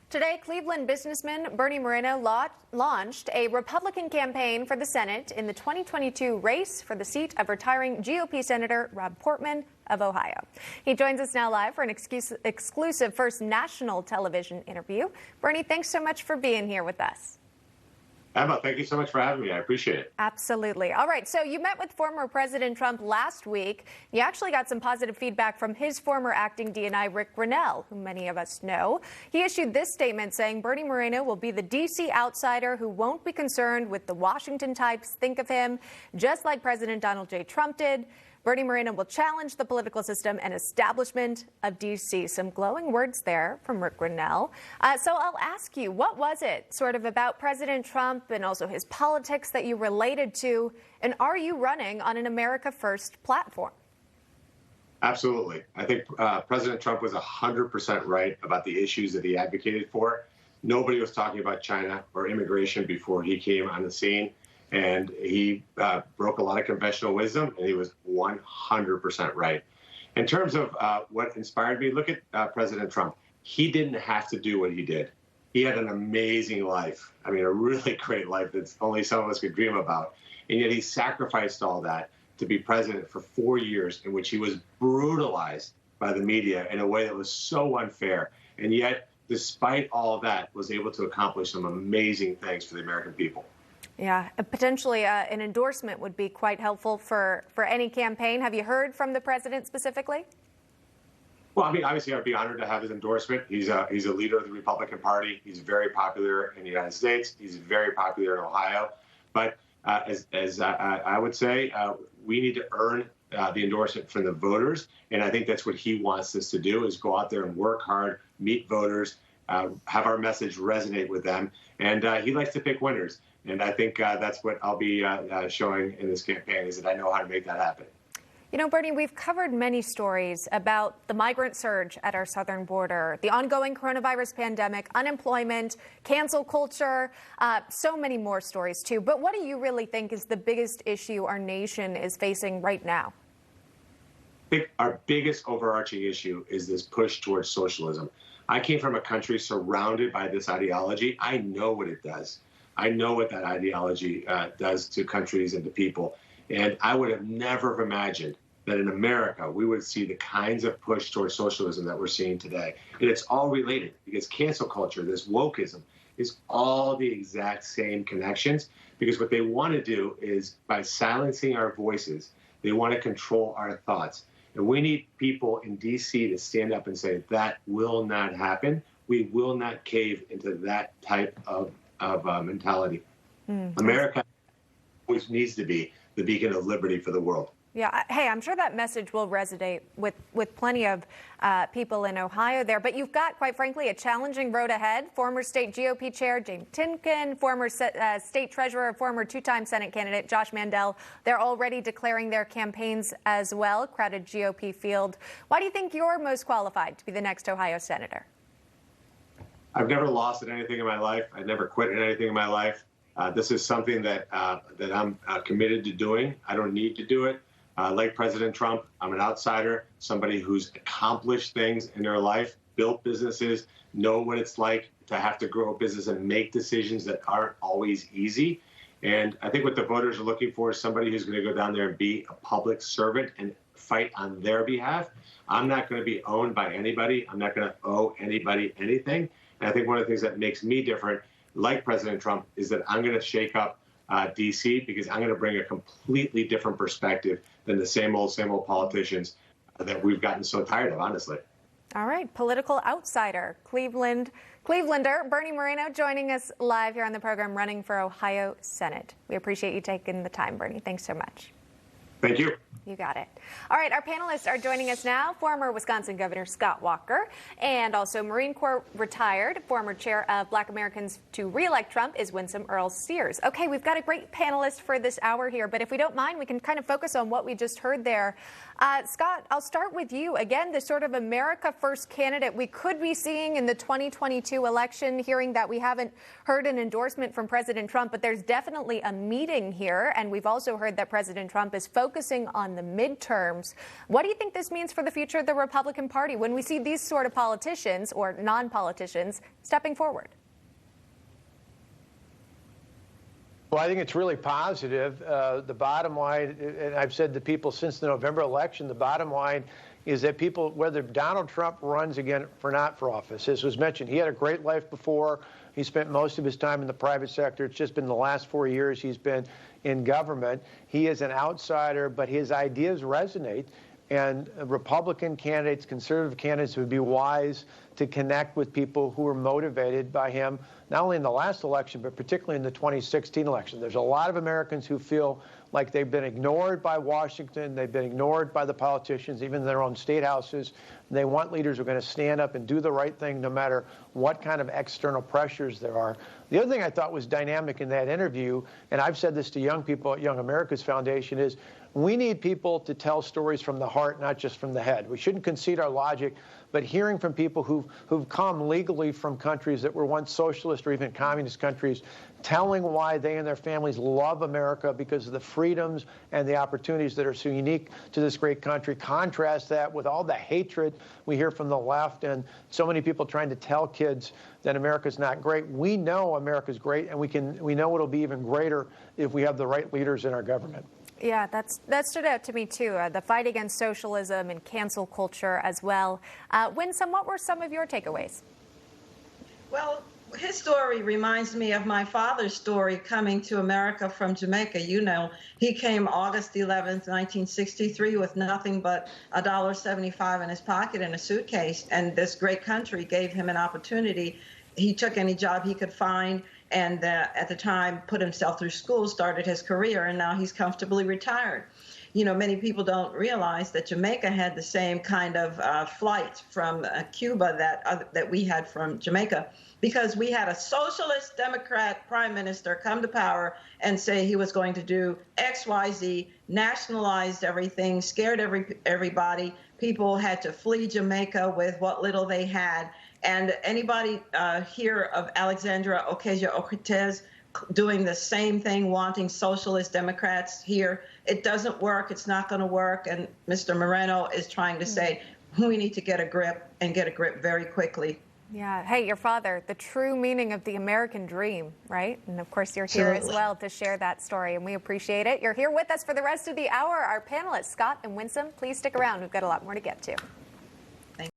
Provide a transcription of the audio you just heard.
Today, Cleveland businessman Bernie Moreno launched a Republican campaign for the Senate in the 2022 race for the seat of retiring GOP Senator Rob Portman of Ohio. He joins us now live for an exclusive first national television interview. Bernie, thanks so much for being here with us. Emma, thank you so much for having me. I appreciate it. Absolutely. All right. So you met with former President Trump last week. You actually got some positive feedback from his former acting DNI, Rick Grinnell, who many of us know. He issued this statement saying Bernie Moreno will be the D.C. outsider who won't be concerned with the Washington types think of him, just like President Donald J. Trump did. Bernie Moreno will challenge the political system and establishment of D.C. Some glowing words there from Rick Grinnell. So I'll ask you, what was it sort of about President Trump and also his politics that you related to? And are you running on an America First platform? Absolutely. I think President Trump was 100% right about the issues that he advocated for. Nobody was talking about China or immigration before he came on the scene. And he broke a lot of conventional wisdom, and he was 100% right. In terms of what inspired me, look at President Trump. He didn't have to do what he did. He had an amazing life. I mean, a really great life that only some of us could dream about. And yet he sacrificed all that to be president for 4 years, in which he was brutalized by the media in a way that was so unfair. And yet, despite all of that, was able to accomplish some amazing things for the American people. Yeah, potentially an endorsement would be quite helpful for any campaign. Have you heard from the president specifically? Well, I mean, obviously, I'd be honored to have his endorsement. He's a leader of the Republican Party. He's very popular in the United States. He's very popular in Ohio. But as I would say, we need to earn the endorsement from the voters. And I think that's what he wants us to do, is go out there and work hard, meet voters, have our message resonate with them. And he likes to pick winners. And I think that's what I'll be showing in this campaign, is that I know how to make that happen. You know, Bernie, we've covered many stories about the migrant surge at our southern border, the ongoing coronavirus pandemic, unemployment, cancel culture, so many more stories, too. But what do you really think is the biggest issue our nation is facing right now? I think our biggest overarching issue is this push towards socialism. I came from a country surrounded by this ideology. I know what it does. I know what that ideology does to countries and to people. And I would have never imagined that in America we would see the kinds of push towards socialism that we're seeing today. And it's all related, because cancel culture, this wokeism, is all the exact same connections. Because what they want to do is, by silencing our voices, they want to control our thoughts. And we need people in D.C. to stand up and say, that will not happen. We will not cave into that type of mentality. America always needs to be the beacon of liberty for the world. Yeah. Hey, I'm sure that message will resonate with plenty of people in Ohio there. But you've got, quite frankly, a challenging road ahead. Former state GOP chair James Timken, former state treasurer, former two-time Senate candidate Josh Mandel. They're already declaring their campaigns as well. Crowded GOP field. Why do you think you're most qualified to be the next Ohio senator? I've never lost at anything in my life. I never quit at anything in my life. This is something that I'm committed to doing. I don't need to do it. Like President Trump, I'm an outsider, somebody who's accomplished things in their life, built businesses, know what it's like to have to grow a business and make decisions that aren't always easy. And I think what the voters are looking for is somebody who's going to go down there and be a public servant and fight on their behalf. I'm not going to be owned by anybody. I'm not going to owe anybody anything. And I think one of the things that makes me different, like President Trump, is that I'm going to shake up D.C. because I'm going to bring a completely different perspective than the same old politicians that we've gotten so tired of, honestly. All right. Political outsider, Clevelander Bernie Moreno, joining us live here on the program, running for Ohio Senate. We appreciate you taking the time, Bernie. Thanks so much. Thank you. You got it. All right, our panelists are joining us now. Former Wisconsin Governor Scott Walker, and also Marine Corps retired, former chair of Black Americans to Re-elect Trump is Winsome Earl Sears. Okay, we've got a great panelist for this hour here, but if we don't mind, we can kind of focus on what we just heard there. Scott, I'll start with you. Again, the sort of America First candidate we could be seeing in the 2022 election, hearing that we haven't heard an endorsement from President Trump, but there's definitely a meeting here, and we've also heard that President Trump is focused focusing on the midterms. What do you think this means for the future of the Republican Party when we see these sort of politicians or non-politicians stepping forward? Well, I think it's really positive. The bottom line, and I've said to people since the November election, the bottom line is that people, whether Donald Trump runs again not for office, as was mentioned, he had a great life before. He spent most of his time in the private sector. It's just been the last 4 years he's been in government. He is an outsider, but his ideas resonate. And Republican candidates, conservative candidates would be wise to connect with people who are motivated by him, not only in the last election, but particularly in the 2016 election. There's a lot of Americans who feel like they've been ignored by Washington, they've been ignored by the politicians, even in their own state houses. They want leaders who are going to stand up and do the right thing no matter what kind of external pressures there are. The other thing I thought was dynamic in that interview, and I've said this to young people at Young America's Foundation, is we need people to tell stories from the heart, not just from the head. We shouldn't concede our logic, but hearing from people who've come legally from countries that were once socialist or even communist countries, telling why they and their families love America because of the freedoms and the opportunities that are so unique to this great country. Contrast that with all the hatred we hear from the left and so many people trying to tell kids that America's not great. We know America's great, and we know it'll be even greater if we have the right leaders in our government. Yeah, that stood out to me, too, the fight against socialism and cancel culture as well. Winsome, what were some of your takeaways? Well, his story reminds me of my father's story coming to America from Jamaica. You know, he came August 11th, 1963 with nothing but $1.75 in his pocket and a suitcase. And this great country gave him an opportunity. He took any job he could find, and at the time put himself through school, started his career, and now he's comfortably retired. You know, many people don't realize that Jamaica had the same kind of flight from Cuba that we had from Jamaica, because we had a socialist Democrat prime minister come to power and say he was going to do X, Y, Z, nationalized everything, scared everybody. People had to flee Jamaica with what little they had. And anybody hear of Alexandria Ocasio-Cortez doing the same thing, wanting socialist Democrats here? It doesn't work. It's not going to work. And Mr. Moreno is trying to say we need to get a grip, and get a grip very quickly. Yeah. Hey, your father, the true meaning of the American dream, right? And of course, you're here as well to share that story, and we appreciate it. You're here with us for the rest of the hour. Our panelists, Scott and Winsome, please stick around. We've got a lot more to get to.